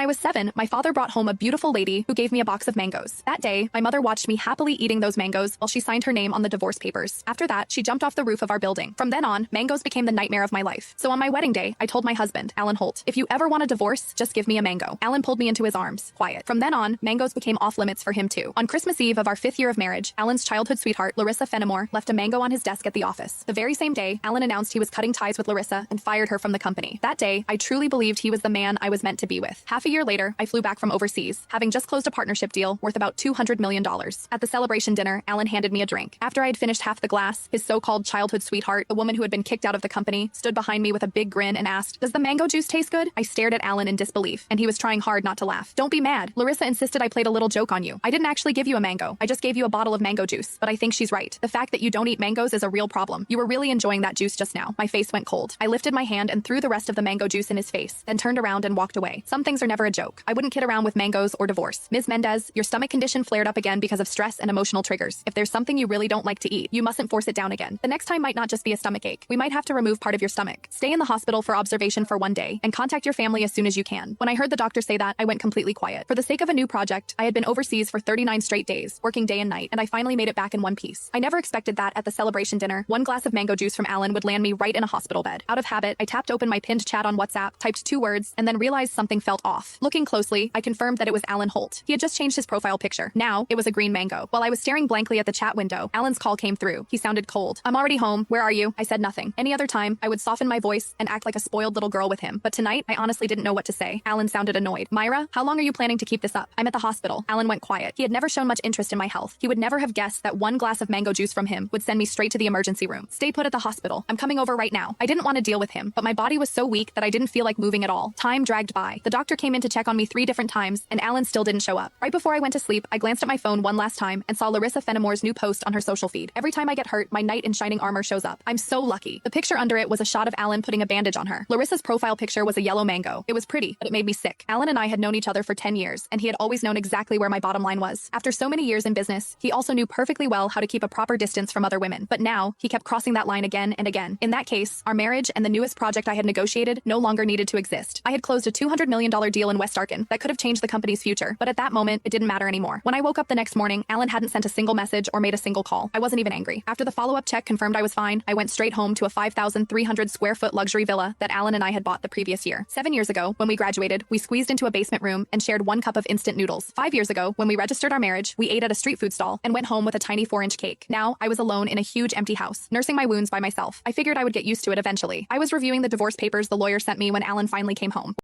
I was 7, my father brought home a beautiful lady who gave me a box of mangoes. That day, my mother watched me happily eating those mangoes while she signed her name on the divorce papers. After that, she jumped off the roof of our building. From then on, mangoes became the nightmare of my life. So on my wedding day, I told my husband, Alan Holt, if you ever want a divorce, just give me a mango. Alan pulled me into his arms, quiet. From then on, mangoes became off limits for him too. On Christmas Eve of our 5th year of marriage, Alan's childhood sweetheart, Larissa Fenimore, left a mango on his desk at the office. The very same day, Alan announced he was cutting ties with Larissa and fired her from the company. That day, I truly believed he was the man I was meant to be with. Half a year later, I flew back from overseas, having just closed a partnership deal worth about $200 million. At the celebration dinner, Alan handed me a drink. After I had finished half the glass, his so-called childhood sweetheart, the woman who had been kicked out of the company, stood behind me with a big grin and asked, "Does the mango juice taste good?" I stared at Alan in disbelief, and he was trying hard not to laugh. "Don't be mad. Larissa insisted I played a little joke on you. I didn't actually give you a mango. I just gave you a bottle of mango juice. But I think she's right. The fact that you don't eat mangoes is a real problem. You were really enjoying that juice just now." My face went cold. I lifted my hand and threw the rest of the mango juice in his face, then turned around and walked away. Some things are never a joke. I wouldn't kid around with mangoes or divorce. Ms. Mendez, your stomach condition flared up again because of stress and emotional triggers. If there's something you really don't like to eat, you mustn't force it down again. The next time might not just be a stomach ache. We might have to remove part of your stomach. Stay in the hospital for observation for 1 day and contact your family as soon as you can. When I heard the doctor say that, I went completely quiet. For the sake of a new project, I had been overseas for 39 straight days, working day and night, and I finally made it back in one piece. I never expected that at the celebration dinner, 1 glass of mango juice from Alan would land me right in a hospital bed. Out of habit, I tapped open my pinned chat on WhatsApp, typed 2 words, and then realized something felt off. Looking closely, I confirmed that it was Alan Holt. He had just changed his profile picture. Now, it was a green mango. While I was staring blankly at the chat window, Alan's call came through. He sounded cold. "I'm already home. Where are you?" I said nothing. Any other time, I would soften my voice and act like a spoiled little girl with him. But tonight, I honestly didn't know what to say. Alan sounded annoyed. "Myra, how long are you planning to keep this up?" "I'm at the hospital." Alan went quiet. He had never shown much interest in my health. He would never have guessed that 1 glass of mango juice from him would send me straight to the emergency room. "Stay put at the hospital. I'm coming over right now." I didn't want to deal with him, but my body was so weak that I didn't feel like moving at all. Time dragged by. The doctor came in to check on me 3 different times, and Alan still didn't show up. Right before I went to sleep, I glanced at my phone one last time and saw Larissa Fenimore's new post on her social feed. Every time I get hurt, my knight in shining armor shows up. I'm so lucky. The picture under it was a shot of Alan putting a bandage on her. Larissa's profile picture was a yellow mango. It was pretty, but it made me sick. Alan and I had known each other for 10 years, and he had always known exactly where my bottom line was. After so many years in business, he also knew perfectly well how to keep a proper distance from other women. But now, he kept crossing that line again and again. In that case, our marriage and the newest project I had negotiated no longer needed to exist. I had closed a $200 million deal in West Arkin that could have changed the company's future, but at that moment, it didn't matter anymore. When I woke up the next morning, Alan hadn't sent a single message or made a single call. I wasn't even angry. After the follow-up check confirmed I was fine, I went straight home to a 5,300 square foot luxury villa that Alan and I had bought the previous year. 7 years ago, when we graduated, we squeezed into a basement room and shared 1 cup of instant noodles. 5 years ago, when we registered our marriage, we ate at a street food stall and went home with a tiny 4-inch cake. Now, I was alone in a huge empty house, nursing my wounds by myself. I figured I would get used to it eventually. I was reviewing the divorce papers the lawyer sent me when Alan finally came home.